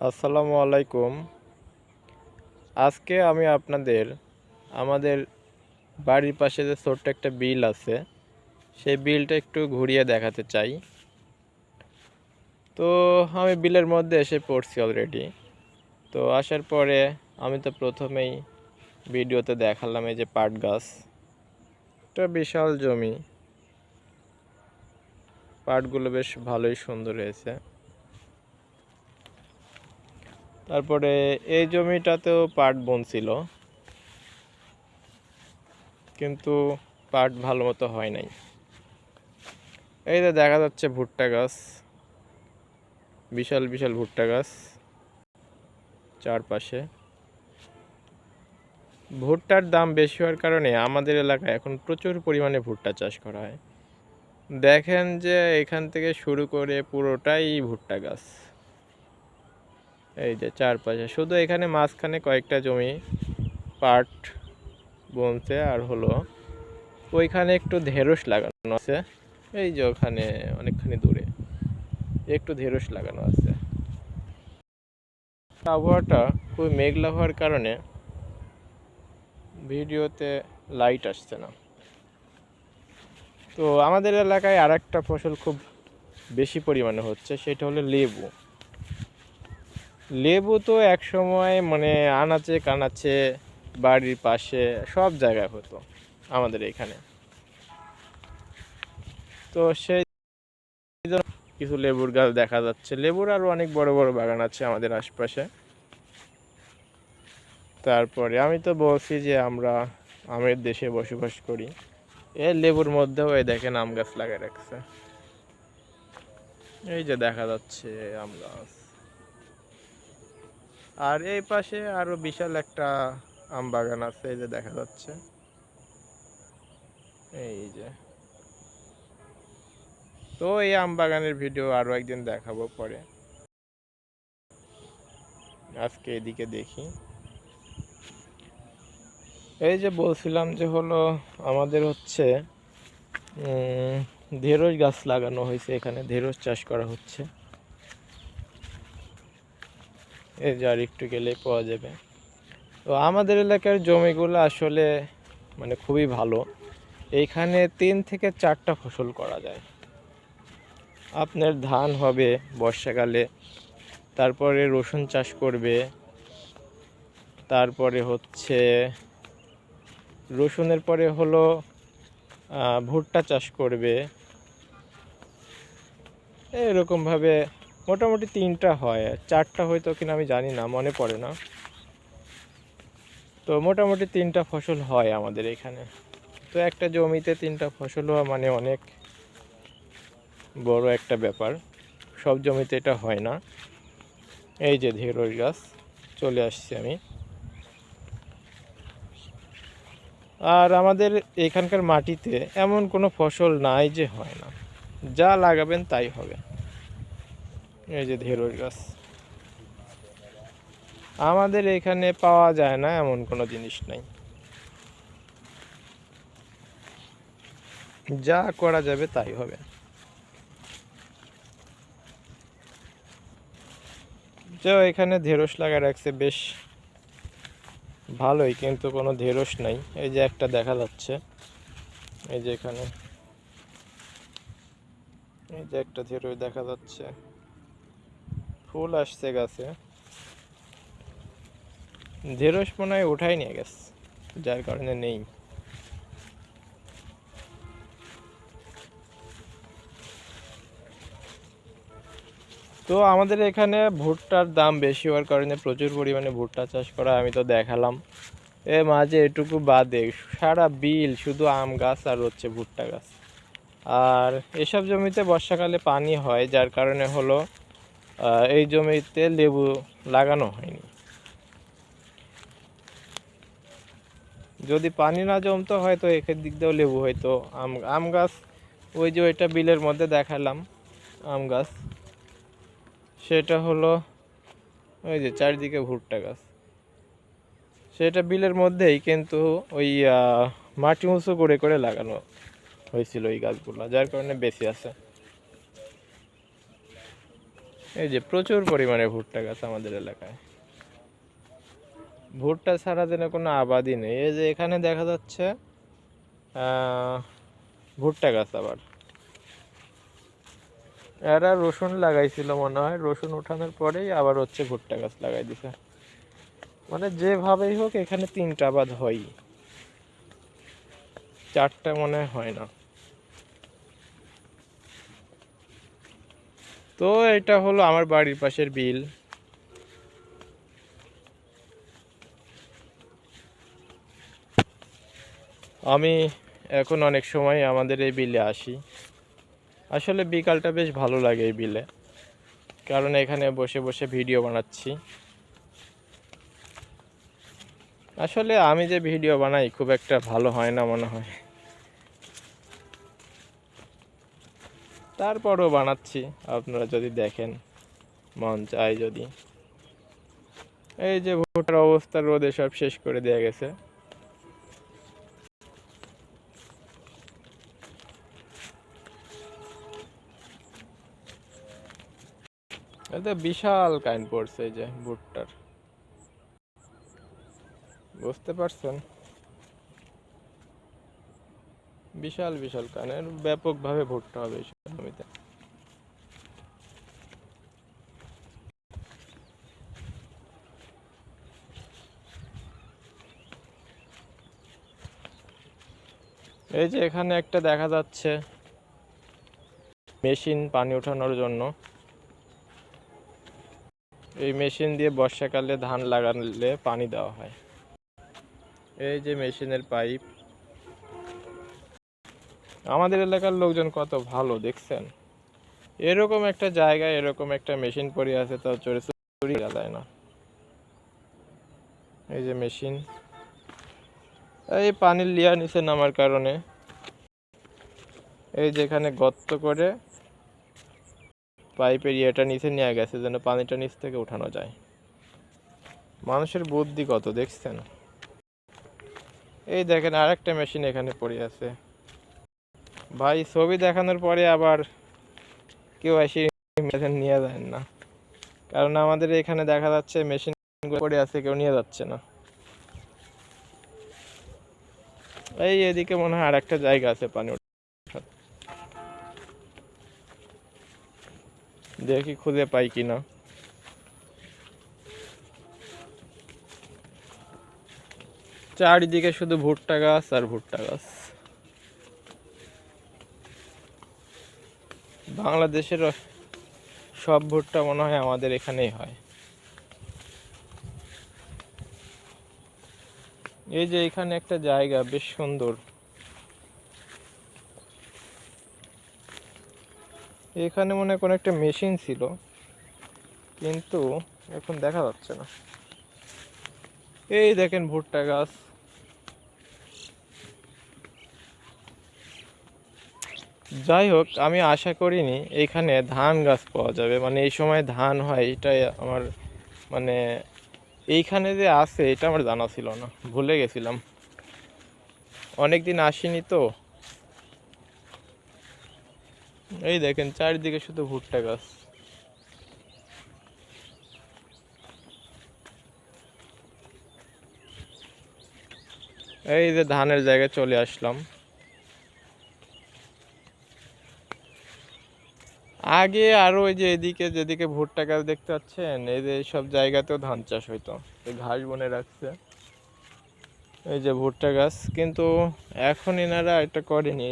আসসালামু আলাইকুম। আজকে আমি আপনাদের আমাদের বাড়ির পাশে যে ছোট্ট একটা বিল আছে সেই বিলটা একটু ঘুরিয়ে দেখাতে চাই। তো আমি বিলের মধ্যে এসে পড়ছি অলরেডি। তো আসার পরে আমি তো প্রথমেই ভিডিওতে দেখালাম এই যে পাট গাছ, একটা বিশাল জমি, পাটগুলো বেশ ভালোই সুন্দর হয়েছে। তারপরে এই জমিটাতেও পাট বুনছিল, কিন্তু পাট ভালো মতো হয় নাই। এই যে দেখা যাচ্ছে ভুট্টা গাছ, বিশাল বিশাল ভুট্টা গাছ চারপাশে। ভুট্টার দাম বেশি হওয়ার কারণে আমাদের এলাকায় এখন প্রচুর পরিমাণে ভুট্টা চাষ করা হয়। দেখেন যে এখান থেকে শুরু করে পুরোটাই ভুট্টা গাছ। এই যে চারপাশে, শুধু এখানে মাঝখানে কয়েকটা জমি পাট বুনছে, আর হলো ওইখানে একটু ঢেঁড়স লাগানো আছে। এই যে ওখানে অনেকখানি দূরে একটু ঢেঁড়স লাগানো আছে। আবহাওয়াটা খুবই মেঘলা হওয়ার কারণে ভিডিওতে লাইট আসছে না। তো আমাদের এলাকায় আর একটা ফসল খুব বেশি পরিমাণে হচ্ছে, সেটা হলো লেবু। লেবু তো এক সময় মানে আনাচে কানাচে বাড়ির পাশে সব জায়গায় হতো আমাদের এখানে। তো সেই কিছু লেবুর গাছ দেখা যাচ্ছে, লেবুর আরও অনেক বড় বড় বাগান আছে আমাদের আশপাশে। তারপরে আমি তো বলছি যে আমরা আমের দেশে বসবাস করি। এই লেবুর মধ্যেও এই দেখেন আম গাছ লাগিয়ে রাখছে। এই যে দেখা যাচ্ছে আম গাছ, আর এই পাশে আরো বিশাল একটা আম বাগান আছে, এই যে দেখা যাচ্ছে। এই যে, তো এই আম বাগানের ভিডিও আরো একদিন দেখাবো পরে। আজকে এদিকে দেখি। এই যে বলছিলাম যে হলো আমাদের হচ্ছে ঢেঁড়স গাছ লাগানো হয়েছে, এখানে ঢেঁড়স চাষ করা হচ্ছে। এই যে আর একটু গেলেই পাওয়া যাবে। তো আমাদের এলাকার জমিগুলো আসলে মানে খুবই ভালো। এইখানে 3 থেকে 4টা ফসল করা যায়। আপনার ধান হবে বর্ষাকালে, তারপরে রসুন চাষ করবে, তারপরে হচ্ছে রসুনের পরে হলো ভুট্টা চাষ করবে। এরকমভাবে মোটামুটি 3টা হয়, 4টা হয়তো কিনা আমি জানি না, মনে পড়ে না। তো মোটামুটি 3টা ফসল হয় আমাদের এখানে। তো একটা জমিতে 3টা ফসল হওয়া মানে অনেক বড় একটা ব্যাপার, সব জমিতে এটা হয় না। এই যে ঢেঁড়স গাছ, চলে আসছি আমি। আর আমাদের এখানকার মাটিতে এমন কোনো ফসল নাই যে হয় না, যা লাগাবেন তাই হবে। এই যে ঢেঁড়স গাছ, আমাদের এখানে পাওয়া যায় না এমন কোনো জিনিস নাই, যা করা যাবে তাই হবে। যে এখানে ঢেঁড়স লাগা রাখছে বেশ ভালোই, কিন্তু কোনো ঢেঁড়স নাই। এই যে একটা দেখা যাচ্ছে, এই যে এখানে এই যে একটা ঢেঁড়স দেখা যাচ্ছে, ফুল আসছে গাছে। ঢেঁড়স মনে হয় উঠাই নিয়ে গেছে, যার কারণে নেই। তো আমাদের এখানে ভুট্টার দাম বেশি হওয়ার কারণে প্রচুর পরিমাণে ভুট্টা চাষ করা, আমি তো দেখালাম। এ মাঝে এটুকু বাদে সারা বিল শুধু আম গাছ আর হচ্ছে ভুট্টা গাছ। আর এসব জমিতে বর্ষাকালে পানি হয়, যার কারণে হলো এই জমিতে লেবু লাগানো হয়নি। যদি পানি না জমতো হয়তো একের দিক দিয়েও লেবু হয়তো। আম আম গাছ ওই যে ওইটা বিলের মধ্যে দেখালাম আম গাছ, সেটা হলো ওই যে চারিদিকে ভুট্টা গাছ, সেটা বিলের মধ্যেই, কিন্তু ওই মাটি উঁচু করে করে লাগানো হয়েছিল এই গাছগুলো, যার কারণে বেশি আছে। এই যে প্রচুর পরিমাণে ভুট্টা গাছ আমাদের এলাকায়। ভুট্টা ছাড়া যেন কোনো আবাদই নেই। এই যে এখানে দেখা যাচ্ছে ভুট্টা গাছ। আবার এরা রসুন লাগাইছিল মনে হয়, রসুন উঠানোর পরেই আবার হচ্ছে ভুট্টা গাছ লাগাই দিছে। মানে যেভাবেই হোক এখানে 3টা আবাদ হয়, 4টা মনে হয় না। তো এটা হলো আমার বাড়ির পাশের বিল। আমি এখন অনেক সময় আমাদের এই বিলে আসি। আসলে বিকালটা বেশ ভালো লাগে এই বিলে, কারণ এখানে বসে বসে ভিডিও বানাচ্ছি। আসলে আমি যে ভিডিও বানাই খুব একটা ভালো হয় না মনে হয়, তারপরও বানাচ্ছি। আপনারা যদি দেখেন, মন চায় যদি। এই যে ভুট্টার অবস্থা, রোদে সব শেষ করে দেয়া গেছে। এতে বিশাল কাইন পড়ছে এই যে ভুট্টার, বুঝতে পারছেন? বিশাল বিশাল কানের ব্যাপকভাবে ভুট্টা হবে এই জমিতে। এই যে এখানে একটা দেখা যাচ্ছে মেশিন পানি ওঠানোর জন্য। এই মেশিন দিয়ে বর্ষাকালে ধান লাগালে পানি দেওয়া হয়। এই যে মেশিনের পাইপ। আমাদের এলাকার লোকজন কত ভালো দেখছেন, এরকম একটা জায়গায় এরকম একটা মেশিন পড়ে আছে, তাও চড়ে চুরি করা যায় না। এই যে মেশিন, এই পানির লেয়ার নিচে নামার কারণে এই যেখানে গর্ত করে পাইপের ইয়েটা নিচে নিয়ে গেছে যেন পানিটা নিচ থেকে উঠানো যায়। মানুষের বুদ্ধি কত দেখছেন। এই দেখেন আরেকটা মেশিন এখানে পড়ে আছে। ভাই ছবি দেখানোর পরে আবার কেউ এসে মেশিন নিয়ে যায় না, কারণ আমাদের এখানে দেখা যাচ্ছে মেশিন পড়ে আছে, কেউ নিয়ে যাচ্ছে না। এই এদিকে মনে হয় আরেকটা জায়গা আছে পানি ওঠার, দেখি খুঁজে পাই কিনা। চারিদিকে শুধু ভুট্টা গাছ আর ভুট্টা গাছ। বাংলাদেশের সব ভুট্টা মনে হয় আমাদের এখানেই হয়। এই যে এখানে একটা জায়গা বেশ সুন্দর, এখানে মনে হয় কোনো একটা মেশিন ছিল, কিন্তু এখন দেখা যাচ্ছে না। এই দেখেন ভুট্টা গাছ। যাই হোক, আমি আশা করিনি এখানে ধান গাছ পাওয়া যাবে, মানে এই সময় ধান হয় এটাই আমার, মানে এইখানে যে আছে এটা আমার জানা ছিল না, ভুলে গেছিলাম, অনেক দিন আসিনি তো। এই দেখেন চারিদিকে শুধু ভুট্টা গাছ। এই যে ধানের জায়গায় চলে আসলাম। আগে আরো ওই যে এদিকে যেদিকে ভুট্টা গাছ দেখতে পাচ্ছেন, এই যে সব জায়গাতেও ধান চাষ হইতো, ঘাস বনে রাখছে এই যে ভুট্টা গাছ, কিন্তু এখন এনারা এটা করেনি।